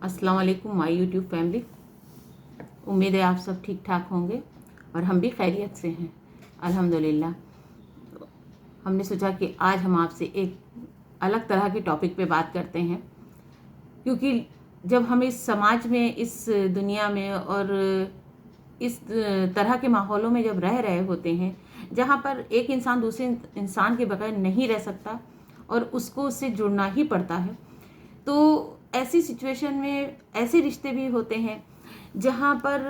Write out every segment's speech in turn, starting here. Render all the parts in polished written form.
अस्सलाम वालेकुम my YouTube family. उम्मीद है आप सब ठीक ठाक होंगे और हम भी खैरियत से हैं अल्हम्दुलिल्लाह। हमने सोचा कि आज हम आपसे एक अलग तरह के टॉपिक पे बात करते हैं, क्योंकि जब हम इस समाज में, इस दुनिया में और इस तरह के माहौलों में जब रह रहे होते हैं जहाँ पर एक इंसान दूसरे इंसान के बगैर नहीं रह सकता और उसको उससे जुड़ना ही पड़ता है, तो ऐसी सिचुएशन में ऐसे रिश्ते भी होते हैं जहाँ पर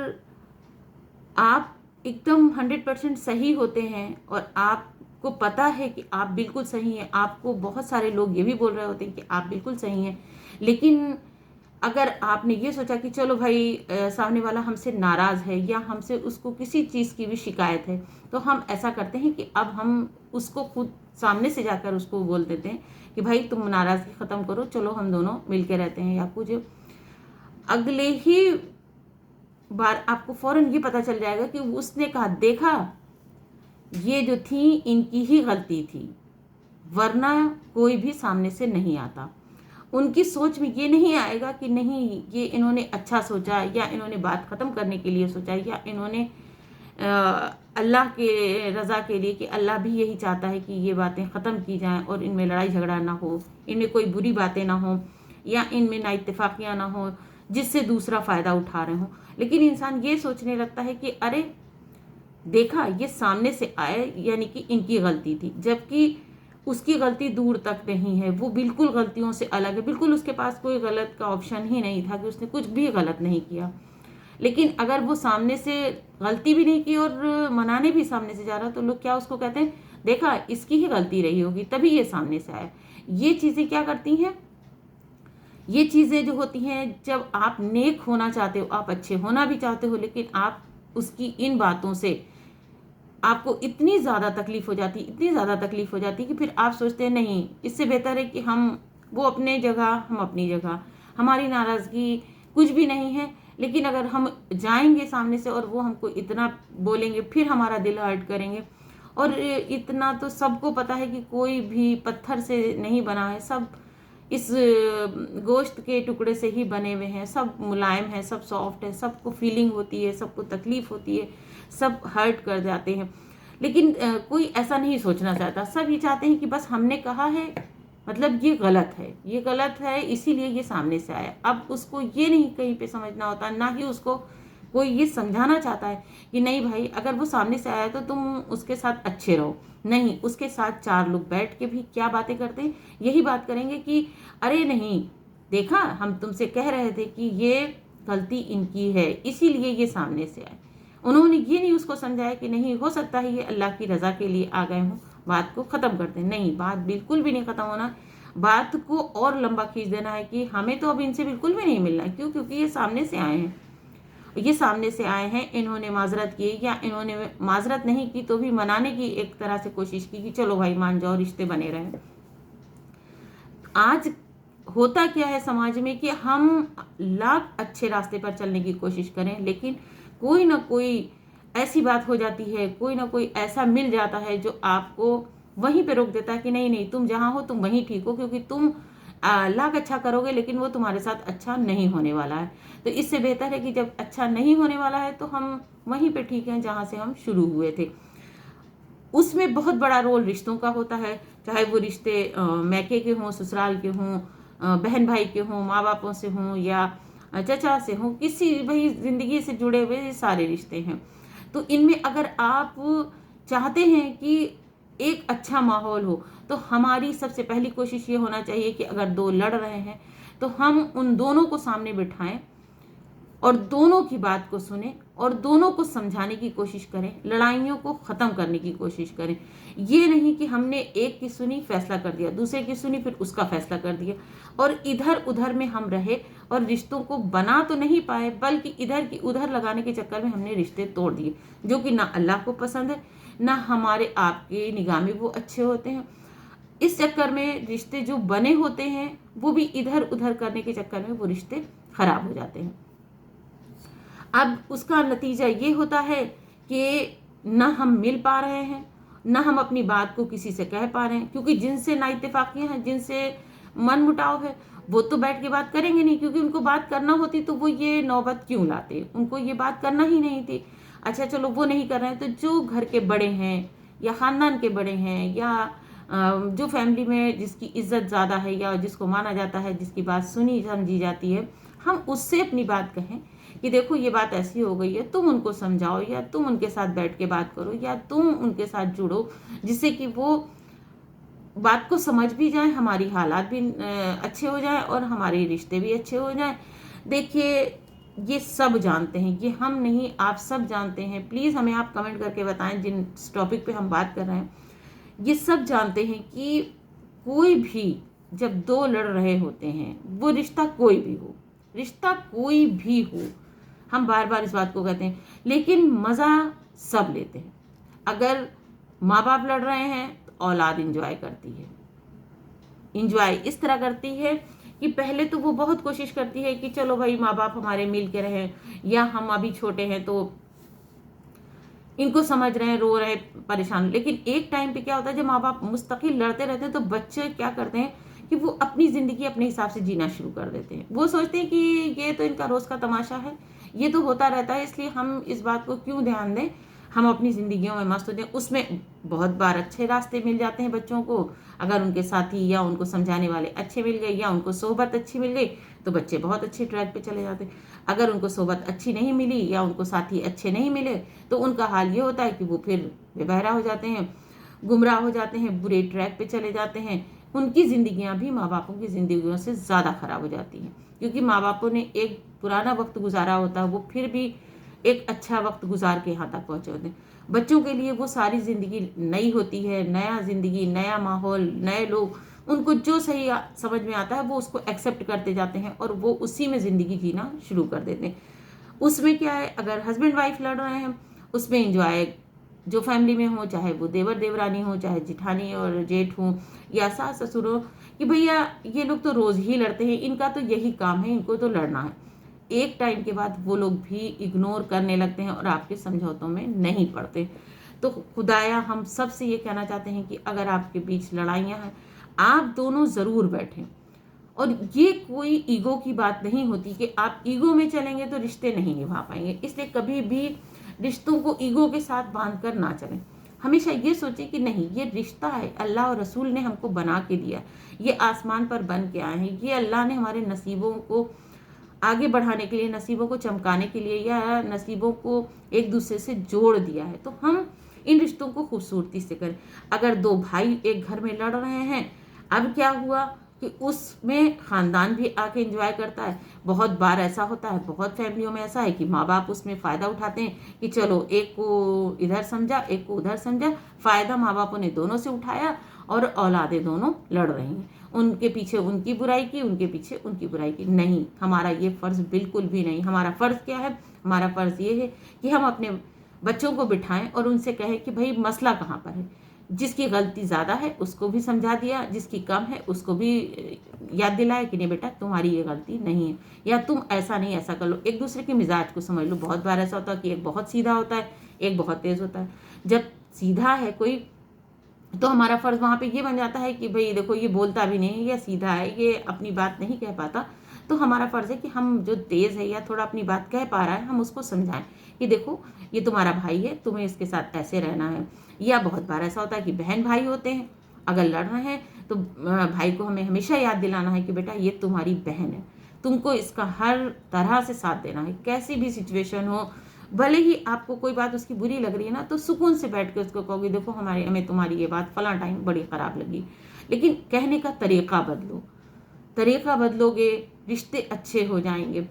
आप एकदम 100% सही होते हैं और आपको पता है कि आप बिल्कुल सही हैं। आपको बहुत सारे लोग ये भी बोल रहे होते हैं कि आप बिल्कुल सही हैं, लेकिन अगर आपने ये सोचा कि चलो भाई सामने वाला हमसे नाराज़ है या हमसे उसको किसी चीज़ की भी शिकायत है, तो हम ऐसा करते हैं कि अब हम उसको खुद सामने से जाकर उसको बोल देते हैं कि भाई तुम नाराज़गी ख़त्म करो, चलो हम दोनों मिल के रहते हैं। या कुछ अगले ही बार आपको फ़ौरन ये पता चल जाएगा कि उसने कहा, देखा ये जो थी इनकी ही गलती थी, वरना कोई भी सामने से नहीं आता। उनकी सोच में ये नहीं आएगा कि नहीं ये इन्होंने अच्छा सोचा या इन्होंने बात ख़त्म करने के लिए सोचा या इन्होंने अल्लाह के रज़ा के लिए, कि अल्लाह भी यही चाहता है कि ये बातें ख़त्म की जाएं और इनमें लड़ाई झगड़ा ना हो, इनमें कोई बुरी बातें ना हो या इनमें ना इत्तेफाकियाँ ना हो जिससे दूसरा फ़ायदा उठा रहे हों। लेकिन इंसान ये सोचने लगता है कि अरे देखा ये सामने से आए यानी कि इनकी गलती थी, जबकि उसकी गलती दूर तक नहीं है। वो बिल्कुल गलतियों से अलग है, बिल्कुल उसके पास कोई गलत का ऑप्शन ही नहीं था कि उसने कुछ भी गलत नहीं किया। लेकिन अगर वो सामने से गलती भी नहीं की और मनाने भी सामने से जा रहा, तो लोग क्या उसको कहते हैं, देखा इसकी ही गलती रही होगी तभी ये सामने से आया। ये चीज़ें क्या करती हैं, ये चीज़ें जो होती हैं, जब आप नेक होना चाहते हो, आप अच्छे होना भी चाहते हो, लेकिन आप उसकी इन बातों से आपको इतनी ज़्यादा तकलीफ हो जाती, इतनी ज़्यादा तकलीफ हो जाती कि फिर आप सोचते हैं नहीं, इससे बेहतर है कि हम वो अपने जगह, हम अपनी जगह, हमारी नाराज़गी कुछ भी नहीं है। लेकिन अगर हम जाएंगे सामने से और वो हमको इतना बोलेंगे, फिर हमारा दिल हर्ट करेंगे। और इतना तो सबको पता है कि कोई भी पत्थर से नहीं बना है, सब इस गोश्त के टुकड़े से ही बने हुए हैं, सब मुलायम है, सब सॉफ्ट है, सबको फीलिंग होती है, सबको तकलीफ होती है, सब हर्ट कर जाते हैं। लेकिन कोई ऐसा नहीं सोचना चाहता, सब ये चाहते हैं कि बस हमने कहा है, मतलब ये गलत है, ये गलत है इसीलिए ये सामने से आया। अब उसको ये नहीं कहीं पे समझना होता, ना ही उसको कोई ये समझाना चाहता है कि नहीं भाई अगर वो सामने से आया तो तुम उसके साथ अच्छे रहो। नहीं, उसके साथ चार लोग बैठ के भी क्या बातें करते हैं, यही बात करेंगे कि अरे नहीं, देखा हम तुमसे कह रहे थे कि ये गलती इनकी है इसीलिए ये सामने से आए। उन्होंने ये नहीं उसको समझाया कि नहीं, हो सकता है ये अल्लाह की रज़ा के लिए आ गए हों, बात को ख़त्म करते हैं। नहीं, बात बिल्कुल भी नहीं ख़त्म होना, बात को और लंबा खींच देना है कि हमें तो अब इनसे बिल्कुल भी नहीं मिलना है। क्यों? क्योंकि ये सामने से आए हैं, ये सामने से आए हैं, इन्होंने माजरत की या इन्होंने माजरत नहीं की तो भी मनाने की एक तरह से कोशिश की कि चलो भाई मान जाओ, रिश्ते बने रहें। आज होता क्या है समाज में कि हम लाख अच्छे रास्ते पर चलने की कोशिश करें, लेकिन कोई ना कोई ऐसी बात हो जाती है, कोई ना कोई ऐसा मिल जाता है जो आपको वहीं पे रोक देता है कि नहीं नहीं, तुम जहाँ हो तुम वहीं ठीक हो, क्योंकि तुम लाख अच्छा करोगे लेकिन वो तुम्हारे साथ अच्छा नहीं होने वाला है। तो इससे बेहतर है कि जब अच्छा नहीं होने वाला है तो हम वहीं पे ठीक हैं जहाँ से हम शुरू हुए थे। उसमें बहुत बड़ा रोल रिश्तों का होता है, चाहे वो रिश्ते मैके के हों, ससुराल के हों, बहन भाई के हों, माँ बापों से हों या चचा से हों, किसी भाई ज़िंदगी से जुड़े हुए ये सारे रिश्ते हैं। तो इनमें अगर आप चाहते हैं कि एक अच्छा माहौल हो, तो हमारी सबसे पहली कोशिश ये होना चाहिए कि अगर दो लड़ रहे हैं तो हम उन दोनों को सामने बिठाएं और दोनों की बात को सुने और दोनों को समझाने की कोशिश करें, लड़ाइयों को ख़त्म करने की कोशिश करें। ये नहीं कि हमने एक की सुनी फैसला कर दिया, दूसरे की सुनी फिर उसका फैसला कर दिया और इधर उधर में हम रहे और रिश्तों को बना तो नहीं पाए, बल्कि इधर की उधर लगाने के चक्कर में हमने रिश्ते तोड़ दिए, जो कि ना अल्लाह को पसंद है, ना हमारे आपके निगाह में वो अच्छे होते हैं। इस चक्कर में रिश्ते जो बने होते हैं वो भी इधर उधर करने के चक्कर में वो रिश्ते खराब हो जाते हैं। अब उसका नतीजा ये होता है कि ना हम मिल पा रहे हैं, ना हम अपनी बात को किसी से कह पा रहे हैं, क्योंकि जिनसे ना इत्तेफाकियाँ हैं, जिनसे मन मुटाव है, वो तो बैठ के बात करेंगे नहीं, क्योंकि उनको बात करना होती तो वो ये नौबत क्यों लाते, उनको ये बात करना ही नहीं थी। अच्छा चलो वो नहीं कर रहे हैं, तो जो घर के बड़े हैं या ख़ानदान के बड़े हैं या जो फैमिली में जिसकी इज्जत ज़्यादा है या जिसको माना जाता है, जिसकी बात सुनी समझी जाती है, हम उससे अपनी बात कहें कि देखो ये बात ऐसी हो गई है, तुम उनको समझाओ या तुम उनके साथ बैठ के बात करो या तुम उनके साथ जुड़ो, जिससे कि वो बात को समझ भी जाए, हमारी हालात भी अच्छे हो जाए और हमारे रिश्ते भी अच्छे हो जाए। देखिए ये सब जानते हैं, ये हम नहीं आप सब जानते हैं। प्लीज़ हमें आप कमेंट करके बताएं जिन टॉपिक पे हम बात कर रहे हैं। ये सब जानते हैं कि कोई भी जब दो लड़ रहे होते हैं, वो रिश्ता कोई भी हो, रिश्ता कोई भी हो, हम बार बार इस बात को कहते हैं, लेकिन मज़ा सब लेते हैं। अगर माँ बाप लड़ रहे हैं तो औलाद इंजॉय करती है, इंजॉय इस तरह करती है कि पहले तो वो बहुत कोशिश करती है कि चलो भाई माँ बाप हमारे मिल के रहें, या हम अभी छोटे हैं तो इनको समझ रहे हैं, रो रहे हैं, परेशान। लेकिन एक टाइम पे क्या होता है, जब माँ बाप मुस्तकिल लड़ते रहते हैं तो बच्चे क्या करते हैं कि वो अपनी ज़िंदगी अपने हिसाब से जीना शुरू कर देते हैं। वो सोचते हैं कि ये तो इनका रोज़ का तमाशा है, ये तो होता रहता है, इसलिए हम इस बात को क्यों ध्यान दें, हम अपनी ज़िंदगियों में मस्त होते हैं। उसमें बहुत बार अच्छे रास्ते मिल जाते हैं बच्चों को, अगर उनके साथी या उनको समझाने वाले अच्छे मिल गए या उनको सोहबत अच्छी मिल गई तो बच्चे बहुत अच्छे ट्रैक पे चले जाते हैं। अगर उनको सोहबत अच्छी नहीं मिली या उनको साथी अच्छे नहीं मिले तो उनका हाल ये होता है कि वो फिर बेबहरा हो जाते हैं, गुमराह हो जाते हैं, बुरे ट्रैक पे चले जाते हैं। उनकी ज़िंदगियाँ भी माँ बापों की ज़िंदगियों से ज़्यादा ख़राब हो जाती हैं, क्योंकि माँ बापों ने एक पुराना वक्त गुजारा होता है, वो फिर भी एक अच्छा वक्त गुजार के यहाँ तक पहुँचे होते हैं। बच्चों के लिए वो सारी ज़िंदगी नई होती है, नया ज़िंदगी, नया माहौल, नए लोग, उनको जो सही समझ में आता है वो उसको एक्सेप्ट करते जाते हैं और वो उसी में ज़िंदगी जीना शुरू कर देते हैं। उसमें क्या है, अगर हस्बैंड वाइफ लड़ रहे हैं उसमें इंजॉय जो फैमिली में हो, चाहे वो देवर देवरानी हो, चाहे जिठानी और जेठ हो या सास ससुर हो, कि भैया ये लोग तो रोज़ ही लड़ते हैं, इनका तो यही काम है, इनको तो लड़ना है। एक टाइम के बाद वो लोग भी इग्नोर करने लगते हैं और आपके समझौतों में नहीं पड़ते। तो खुदाया हम सब से ये कहना चाहते हैं कि अगर आपके बीच लड़ाइयाँ हैं, आप दोनों ज़रूर बैठें। और ये कोई ईगो की बात नहीं होती कि आप ईगो में चलेंगे तो रिश्ते नहीं निभा पाएंगे, इसलिए कभी भी रिश्तों को ईगो के साथ बांध कर ना चलें। हमेशा ये सोचें कि नहीं, ये रिश्ता है, अल्लाह और रसूल ने हमको बना के दिया, ये आसमान पर बन के आए हैं, ये अल्लाह ने हमारे नसीबों को आगे बढ़ाने के लिए, नसीबों को चमकाने के लिए या नसीबों को एक दूसरे से जोड़ दिया है। तो हम इन रिश्तों को खूबसूरती से करें। अगर दो भाई एक घर में लड़ रहे हैं, अब क्या हुआ कि उसमें ख़ानदान भी आके एंजॉय करता है। बहुत बार ऐसा होता है, बहुत फैमिलियों में ऐसा है कि माँ बाप उसमें फ़ायदा उठाते हैं कि चलो एक को इधर समझा, एक को उधर समझा, फ़ायदा माँ बापों ने दोनों से उठाया और औलादें दोनों लड़ रही हैं। उनके पीछे उनकी बुराई की, उनके पीछे उनकी बुराई की। नहीं, हमारा ये फ़र्ज़ बिल्कुल भी नहीं। हमारा फ़र्ज़ क्या है, हमारा फ़र्ज़ ये है कि हम अपने बच्चों को बिठाएं और उनसे कहें कि भाई मसला कहाँ पर है। जिसकी गलती ज़्यादा है उसको भी समझा दिया, जिसकी कम है उसको भी याद दिलाया कि नहीं बेटा तुम्हारी ये गलती नहीं है, या तुम ऐसा नहीं ऐसा कर लो। एक दूसरे के मिजाज को समझ लो। बहुत बार ऐसा होता है कि एक बहुत सीधा होता है, एक बहुत तेज़ होता है। जब सीधा है कोई तो हमारा फ़र्ज़ वहाँ पे ये बन जाता है कि भाई देखो ये बोलता भी नहीं है या सीधा है, ये अपनी बात नहीं कह पाता, तो हमारा फ़र्ज़ है कि हम जो तेज़ है या थोड़ा अपनी बात कह पा रहा है हम उसको समझाएं कि देखो ये तुम्हारा भाई है, तुम्हें इसके साथ ऐसे रहना है। या बहुत बार ऐसा होता है कि बहन भाई होते हैं, अगर लड़ रहे हैं तो भाई को हमें हमेशा याद दिलाना है कि बेटा ये तुम्हारी बहन है, तुमको इसका हर तरह से साथ देना है, कैसी भी सिचुएशन हो। भले ही आपको कोई बात उसकी बुरी लग रही है ना, तो सुकून से बैठ के उसको कहोगे देखो हमें तुम्हारी ये बात फला टाइम बड़ी ख़राब लगी, लेकिन कहने का तरीक़ा बदलो। तरीक़ा बदलोगे रिश्ते अच्छे हो जाएंगे।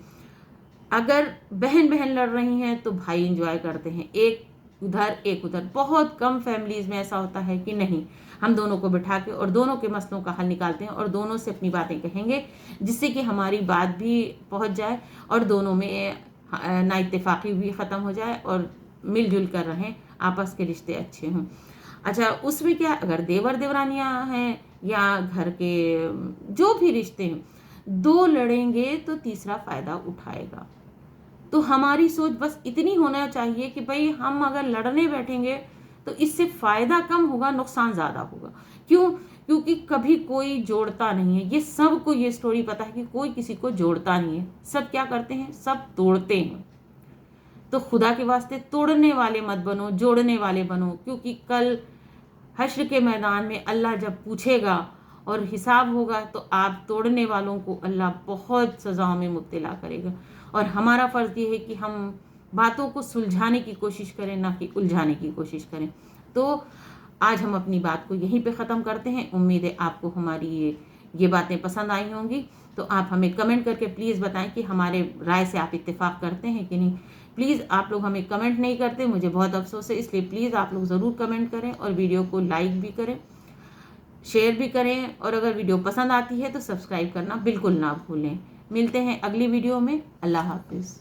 अगर बहन बहन लड़ रही हैं तो भाई इंजॉय करते हैं, एक उधर एक उधर। बहुत कम फैमिलीज़ में ऐसा होता है कि नहीं, हम दोनों को बिठा के और दोनों के मसलों का हल निकालते हैं और दोनों से अपनी बातें कहेंगे, जिससे कि हमारी बात भी पहुंच जाए और दोनों में ना इत्तेफाकी भी ख़त्म हो जाए और मिलजुल कर रहें, आपस के रिश्ते अच्छे हों। अच्छा, उसमें क्या, अगर देवर देवरानियाँ हैं या घर के जो भी रिश्ते हैं, दो लड़ेंगे तो तीसरा फ़ायदा उठाएगा। तो हमारी सोच बस इतनी होना चाहिए कि भाई हम अगर लड़ने बैठेंगे तो इससे फ़ायदा कम होगा, नुकसान ज़्यादा होगा। क्यों? क्योंकि कभी कोई जोड़ता नहीं है। ये सबको ये स्टोरी पता है कि कोई किसी को जोड़ता नहीं है, सब क्या करते हैं, सब तोड़ते हैं। तो खुदा के वास्ते तोड़ने वाले मत बनो, जोड़ने वाले बनो, क्योंकि कल हश्र के मैदान में अल्लाह जब पूछेगा और हिसाब होगा तो आप तोड़ने वालों को अल्लाह बहुत सजाओं में मुब्तला करेगा। और हमारा फ़र्ज़ ये है कि हम बातों को सुलझाने की कोशिश करें, ना कि उलझाने की कोशिश करें। तो आज हम अपनी बात को यहीं पे ख़त्म करते हैं। उम्मीद है आपको हमारी ये बातें पसंद आई होंगी। तो आप हमें कमेंट करके प्लीज़ बताएं कि हमारे राय से आप इत्तेफाक करते हैं कि नहीं। प्लीज़ आप लोग हमें कमेंट नहीं करते, मुझे बहुत अफसोस है, इसलिए प्लीज़ आप लोग ज़रूर कमेंट करें और वीडियो को लाइक भी करें, शेयर भी करें, और अगर वीडियो पसंद आती है तो सब्सक्राइब करना बिल्कुल ना भूलें। मिलते हैं अगली वीडियो में। अल्लाह हाफिज़।